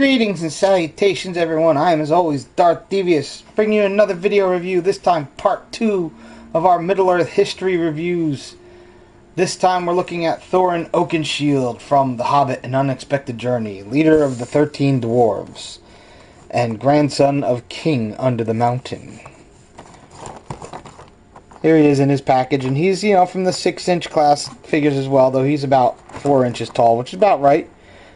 Greetings and salutations, everyone. I am, as always, darthdevious, bringing you another video review, this time part 2 of our Middle-earth history reviews. This time we're looking at Thorin Oakenshield from The Hobbit, An Unexpected Journey, leader of the 13 Dwarves, and grandson of King Under the Mountain. Here he is in his package, and he's, from the 6-inch class figures as well, though he's about 4 inches tall, which is about right.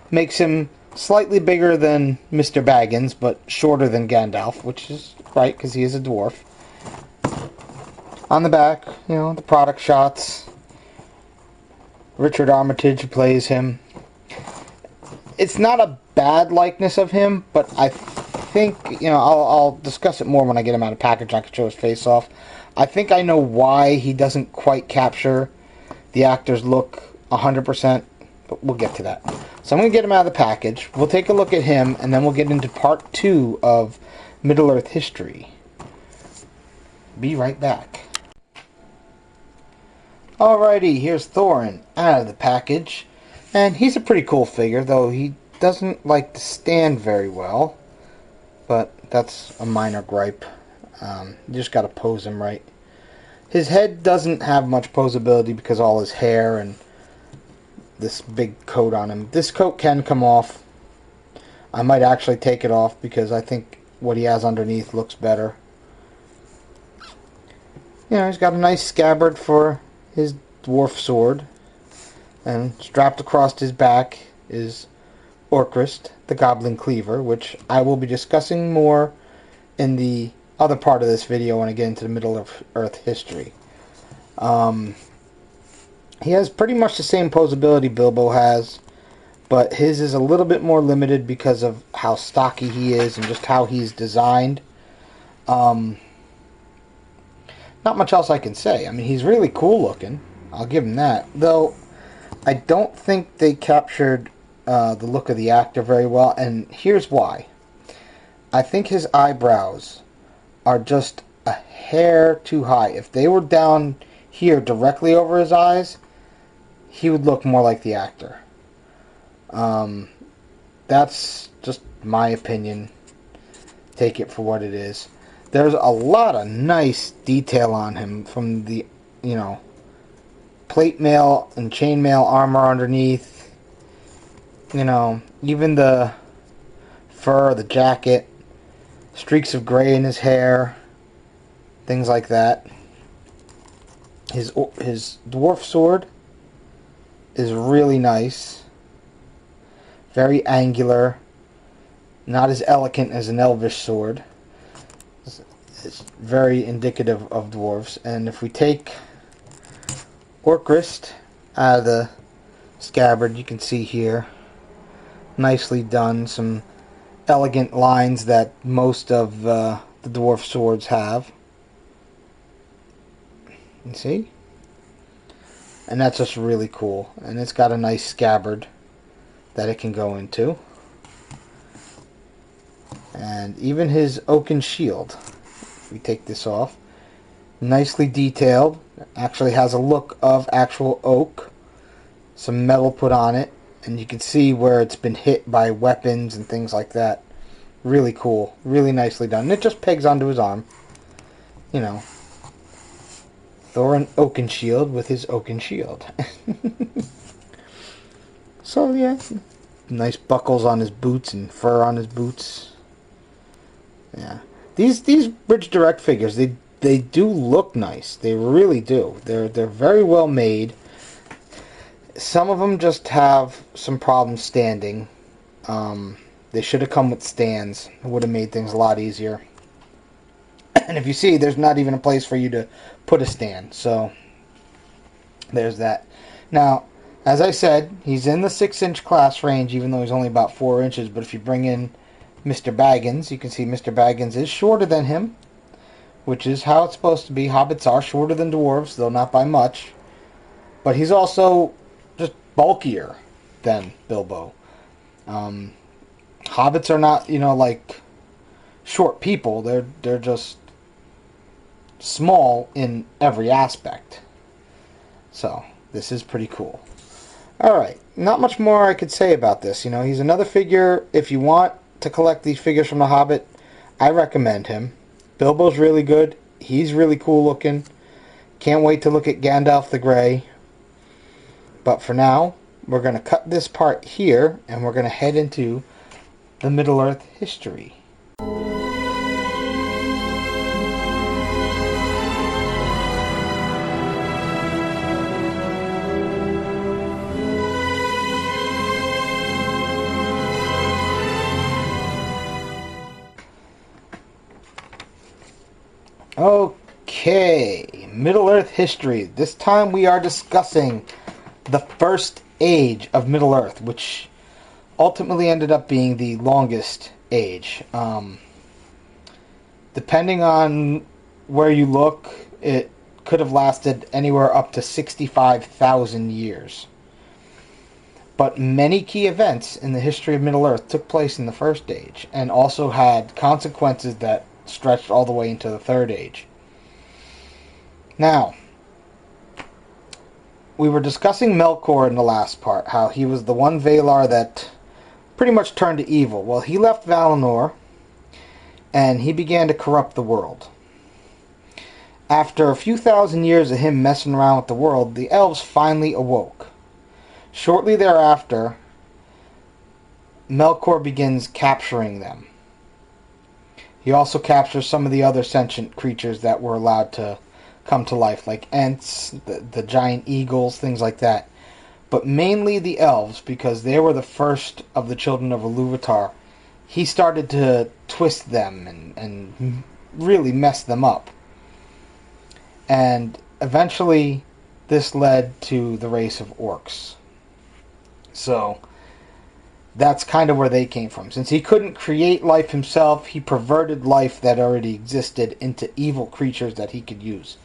Makes him slightly bigger than Mr. Baggins, but shorter than Gandalf, which is right, because he is a dwarf. On the back, the product shots. Richard Armitage, who plays him. It's not a bad likeness of him, but I think, I'll discuss it more when I get him out of package. I can show his face off. I think I know why he doesn't quite capture the actor's look 100%, but we'll get to that. So I'm going to get him out of the package. We'll take a look at him, and then we'll get into part 2 of Middle-earth history. Be right back. Alrighty, here's Thorin out of the package. And he's a pretty cool figure, though he doesn't like to stand very well. But that's a minor gripe. You just got to pose him right. His head doesn't have much posability because all his hair and this big coat on him. This coat can come off. I might actually take it off because I think what he has underneath looks better. He's got a nice scabbard for his dwarf sword. And strapped across his back is Orcrist, the Goblin Cleaver, which I will be discussing more in the other part of this video when I get into the Middle-earth history. He has pretty much the same posability Bilbo has, but his is a little bit more limited because of how stocky he is and just how he's designed. Not much else I can say. I mean, he's really cool looking. I'll give him that. Though, I don't think they captured the look of the actor very well, and here's why. I think his eyebrows are just a hair too high. If they were down here directly over his eyes, he would look more like the actor. That's just my opinion. Take it for what it is. There's a lot of nice detail on him from the, plate mail and chainmail armor underneath. Even the fur, the jacket, streaks of gray in his hair, things like that. His dwarf sword is really nice, very angular, not as elegant as an elvish sword. It's very indicative of dwarves. And if we take Orcrist out of the scabbard, you can see here, nicely done, some elegant lines that most of the dwarf swords have. You see? And that's just really cool. And it's got a nice scabbard that it can go into. And even his oaken shield, if we take this off, nicely detailed. Actually has a look of actual oak. Some metal put on it. And you can see where it's been hit by weapons and things like that. Really cool. Really nicely done. And it just pegs onto his arm. Thorin Oakenshield with his oaken shield. So, yeah. Nice buckles on his boots and fur on his boots. Yeah. These Bridge Direct figures, they do look nice. They really do. They're very well made. Some of them just have some problems standing. They should have come with stands. It would have made things a lot easier. And if you see, there's not even a place for you to put a stand. So, there's that. Now, as I said, he's in the 6-inch class range, even though he's only about 4 inches. But if you bring in Mr. Baggins, you can see Mr. Baggins is shorter than him, which is how it's supposed to be. Hobbits are shorter than dwarves, though not by much. But he's also just bulkier than Bilbo. Hobbits are not, like short people. They're just small in every aspect. So, this is pretty cool. Alright, not much more I could say about this. He's another figure, if you want to collect these figures from The Hobbit, I recommend him. Bilbo's really good. He's really cool looking. Can't wait to look at Gandalf the Grey. But for now, we're going to cut this part here, and we're going to head into the Middle-earth history. Okay, Middle-earth history. This time we are discussing the First Age of Middle-earth, which ultimately ended up being the longest age. Depending on where you look, it could have lasted anywhere up to 65,000 years. But many key events in the history of Middle-earth took place in the First Age, and also had consequences that stretched all the way into the Third Age. Now, we were discussing Melkor in the last part, how he was the one Valar that pretty much turned to evil. Well, he left Valinor, and he began to corrupt the world. After a few thousand years of him messing around with the world, the elves finally awoke. Shortly thereafter, Melkor begins capturing them. He also captures some of the other sentient creatures that were allowed to come to life, like Ents, the giant eagles, things like that. But mainly the elves, because they were the first of the children of Ilúvatar. He started to twist them and really mess them up. And eventually this led to the race of orcs. So that's kind of where they came from. Since he couldn't create life himself, he perverted life that already existed into evil creatures that he could use.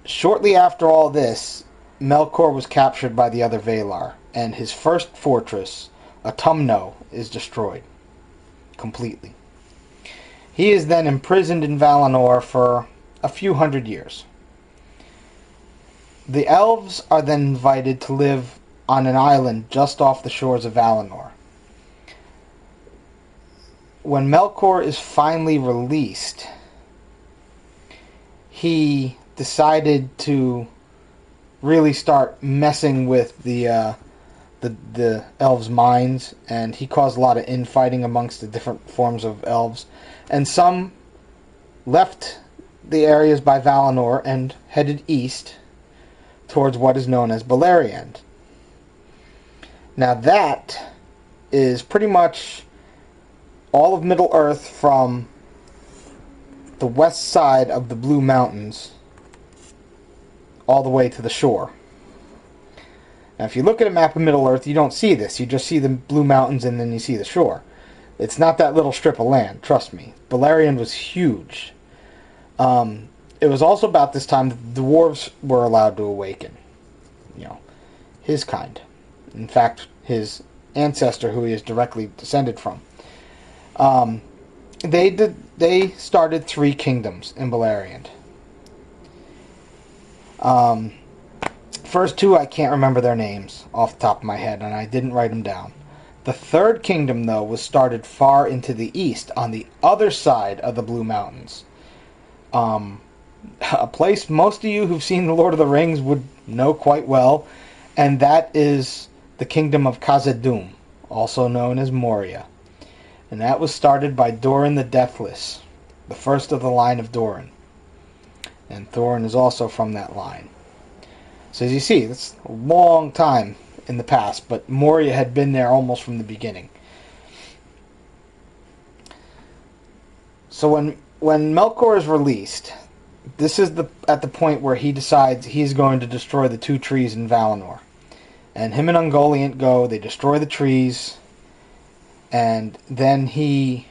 Shortly after all this, Melkor was captured by the other Valar, and his first fortress, Autumno, is destroyed completely. He is then imprisoned in Valinor for a few hundred years. The elves are then invited to live on an island just off the shores of Valinor. When Melkor is finally released, he decided to really start messing with the elves' minds, and he caused a lot of infighting amongst the different forms of elves. And some left the areas by Valinor and headed east towards what is known as Beleriand. Now that is pretty much all of Middle-earth from the west side of the Blue Mountains all the way to the shore. Now if you look at a map of Middle-earth, you don't see this. You just see the Blue Mountains and then you see the shore. It's not that little strip of land, trust me. Beleriand was huge. It was also about this time that the dwarves were allowed to awaken. You know, his kind. In fact, his ancestor, who he is directly descended from. They started 3 kingdoms in Beleriand. First 2, I can't remember their names off the top of my head, and I didn't write them down. The 3rd kingdom, though, was started far into the east, on the other side of the Blue Mountains. A place most of you who've seen The Lord of the Rings would know quite well, and that is the kingdom of Khazad-dûm, also known as Moria. And that was started by Durin the Deathless, the first of the line of Durin. And Thorin is also from that line. So as you see, it's a long time in the past, but Moria had been there almost from the beginning. So when Melkor is released, this is at the point where he decides he's going to destroy the 2 trees in Valinor. And him and Ungoliant go, they destroy the trees, and then he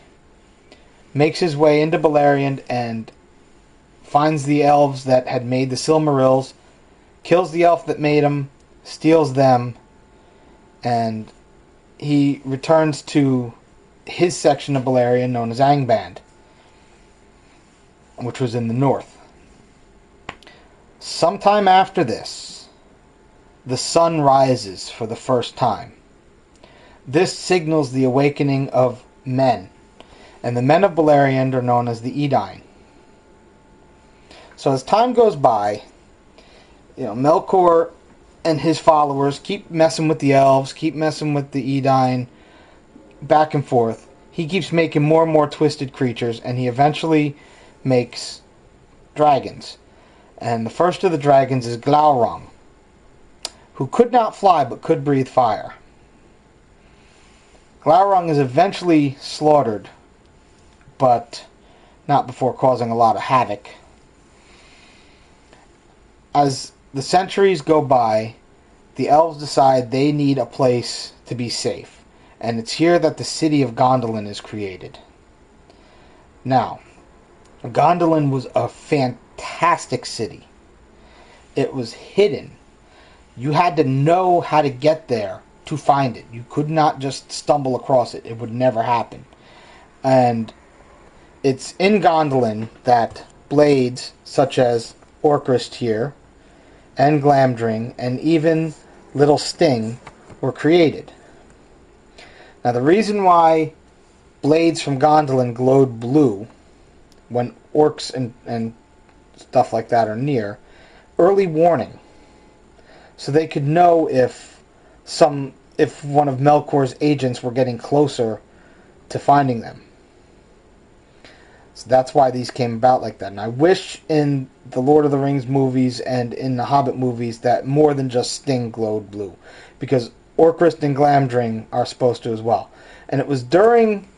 makes his way into Beleriand and finds the elves that had made the Silmarils, kills the elf that made them, steals them, and he returns to his section of Beleriand known as Angband, which was in the north. Sometime after this, the sun rises for the first time. This signals the awakening of men. And the men of Beleriand are known as the Edain. So as time goes by, Melkor and his followers keep messing with the elves, keep messing with the Edain, back and forth. He keeps making more and more twisted creatures, and he eventually makes dragons. And the first of the dragons is Glaurung, who could not fly but could breathe fire. Glaurung is eventually slaughtered, but not before causing a lot of havoc. As the centuries go by, the elves decide they need a place to be safe, and it's here that the city of Gondolin is created. Now, Gondolin was a fantastic city. It was hidden. You had to know how to get there to find it. You could not just stumble across it. It would never happen. And it's in Gondolin that blades such as Orcrist here, and Glamdring, and even Little Sting were created. Now the reason why blades from Gondolin glowed blue when orcs and stuff like that are near, early warning, so they could know if one of Melkor's agents were getting closer to finding them. So that's why these came about like that. And I wish in the Lord of the Rings movies and in the Hobbit movies that more than just Sting glowed blue, because Orcrist and Glamdring are supposed to as well. And it was during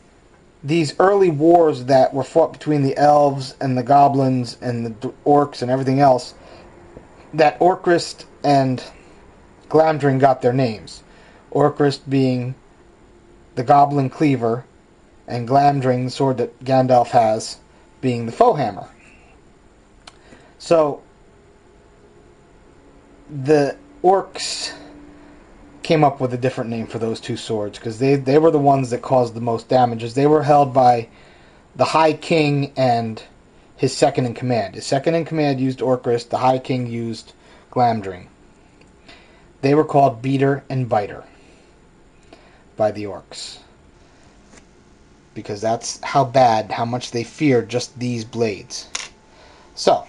these early wars that were fought between the elves and the goblins and the orcs and everything else that Orcrist and Glamdring got their names. Orcrist being the goblin cleaver, and Glamdring, the sword that Gandalf has, being the foe hammer. So the orcs came up with a different name for those two swords, because they were the ones that caused the most damages. They were held by the High King and his second in command. His second in command used Orcrist, the High King used Glamdring. They were called Beater and Biter by the orcs, because that's how much they feared just these blades. So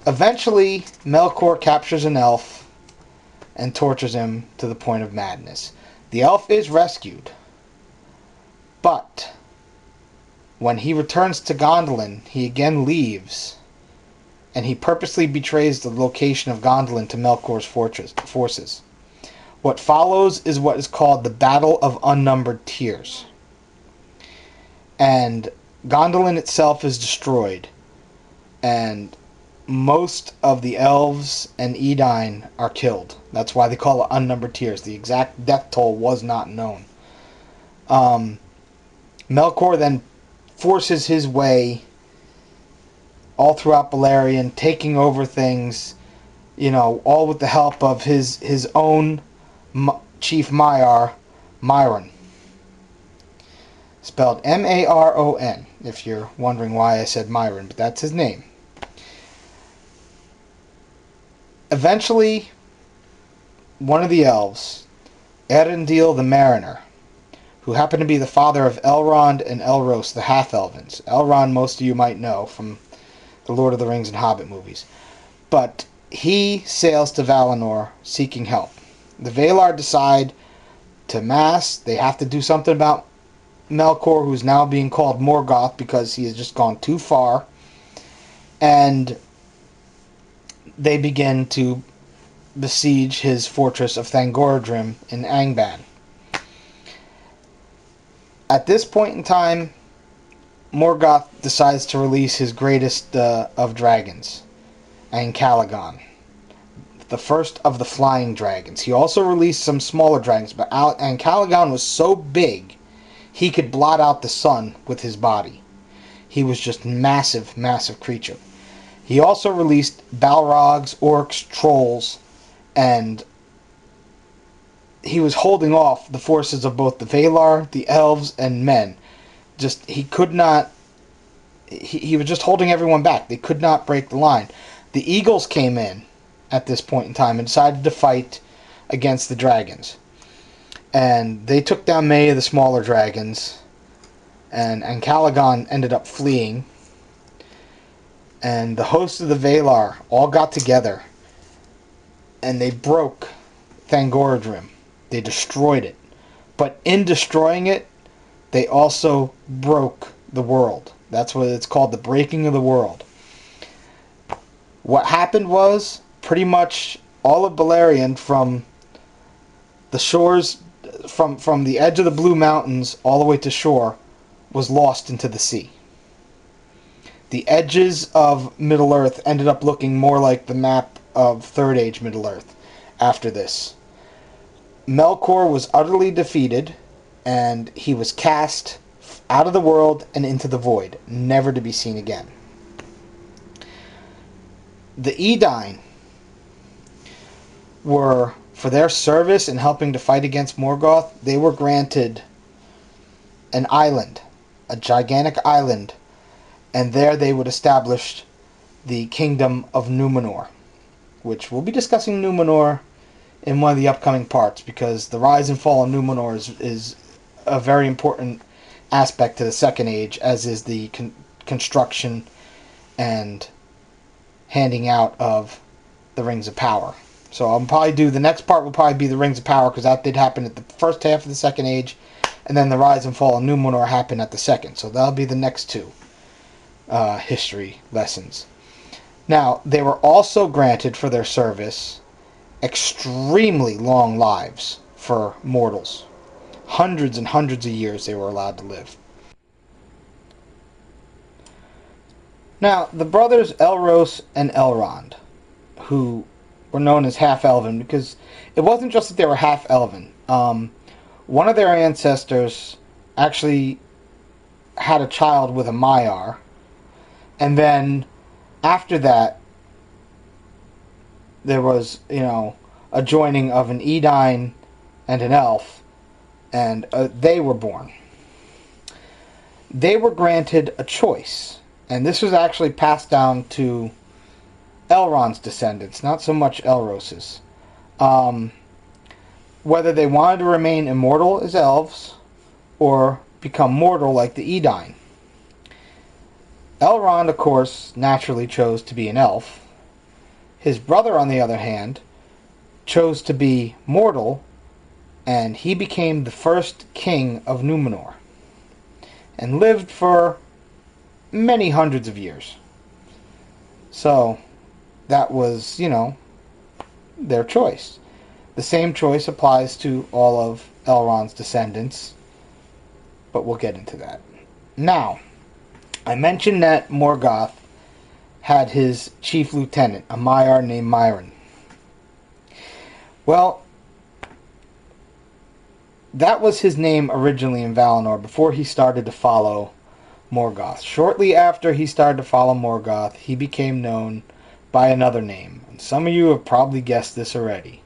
eventually Melkor captures an elf and tortures him to the point of madness. The elf is rescued, but when he returns to Gondolin, he again leaves, and he purposely betrays the location of Gondolin to Melkor's forces. What follows is what is called the Battle of Unnumbered Tears. And Gondolin itself is destroyed, and most of the elves and Edain are killed. That's why they call it Unnumbered Tears. The exact death toll was not known. Melkor then forces his way all throughout Beleriand, taking over things, all with the help of his own chief Maiar, Myron. Spelled M-A-R-O-N, if you're wondering why I said Myron, but that's his name. Eventually, one of the elves, Erendil the Mariner, who happened to be the father of Elrond and Elros, the Half-Elvens. Elrond, most of you might know from the Lord of the Rings and Hobbit movies. But he sails to Valinor seeking help. The Valar decide to mass. They have to do something about Melkor, who's now being called Morgoth because he has just gone too far. And they begin to besiege his fortress of Thangorodrim in Angband. At this point in time, Morgoth decides to release his greatest of dragons, Ancalagon, the first of the flying dragons. He also released some smaller dragons, but Ancalagon was so big he could blot out the sun with his body. He was just massive, massive creature. He also released Balrogs, orcs, trolls, and he was holding off the forces of both the Valar, the elves, and men. He could not... He was just holding everyone back. They could not break the line. The eagles came in at this point in time and decided to fight against the dragons. And they took down many of the smaller dragons. And Calagon ended up fleeing. And the hosts of the Valar all got together. And they broke Thangorodrim. They destroyed it. But in destroying it, they also broke the world. That's what it's called, the breaking of the world. What happened was, pretty much all of Beleriand, from the shores, from the edge of the Blue Mountains all the way to shore, was lost into the sea. The edges of Middle-earth ended up looking more like the map of Third Age Middle-earth after this. Melkor was utterly defeated, and he was cast out of the world and into the void, never to be seen again. The Edain were, for their service in helping to fight against Morgoth, they were granted an island, a gigantic island, and there they would establish the kingdom of Numenor, which we'll be discussing Numenor in one of the upcoming parts, because the rise and fall of Numenor is a very important aspect to the Second Age, as is the construction and handing out of the Rings of Power. So I'll probably do, the next part will probably be the Rings of Power, because that did happen at the first half of the Second Age, and then the rise and fall of Numenor happened at the second. So that'll be the next two history lessons. Now, they were also granted for their service extremely long lives for mortals. Hundreds and hundreds of years they were allowed to live. Now, the brothers Elros and Elrond, who were known as half-elven, because it wasn't just that they were half-elven. One of their ancestors actually had a child with a Maiar, and then after that, there was, a joining of an Edain and an elf, and they were born. They were granted a choice, and this was actually passed down to Elrond's descendants, not so much Elros's. Whether they wanted to remain immortal as elves, or become mortal like the Edain. Elrond, of course, naturally chose to be an elf. His brother, on the other hand, chose to be mortal, and he became the first king of Numenor, and lived for many hundreds of years. So, that was, their choice. The same choice applies to all of Elrond's descendants, but we'll get into that. Now, I mentioned that Morgoth had his chief lieutenant, a Maiar named Myron. Well, that was his name originally in Valinor before he started to follow Morgoth. Shortly after he started to follow Morgoth, he became known by another name. And some of you have probably guessed this already,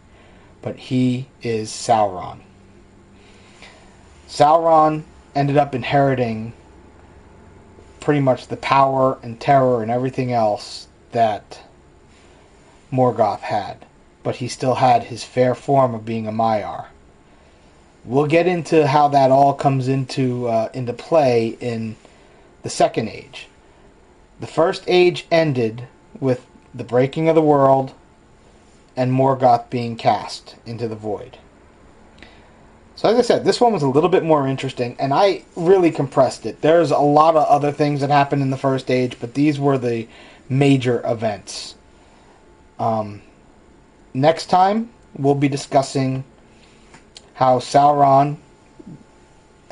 but he is Sauron. Sauron ended up inheriting pretty much the power and terror and everything else that Morgoth had, but he still had his fair form of being a Maiar. We'll get into how that all comes into play in the Second Age. The First Age ended with the breaking of the world and Morgoth being cast into the void. So as I said, this one was a little bit more interesting, and I really compressed it. There's a lot of other things that happened in the First Age, but these were the major events. Next time, we'll be discussing how Sauron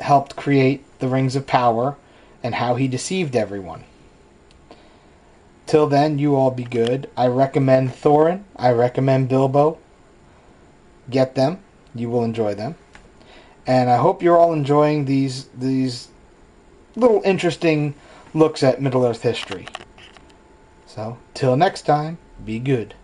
helped create the Rings of Power and how he deceived everyone. Till then, you all be good. I recommend Thorin. I recommend Bilbo. Get them. You will enjoy them. And I hope you're all enjoying these little interesting looks at Middle-earth history. So, till next time, be good.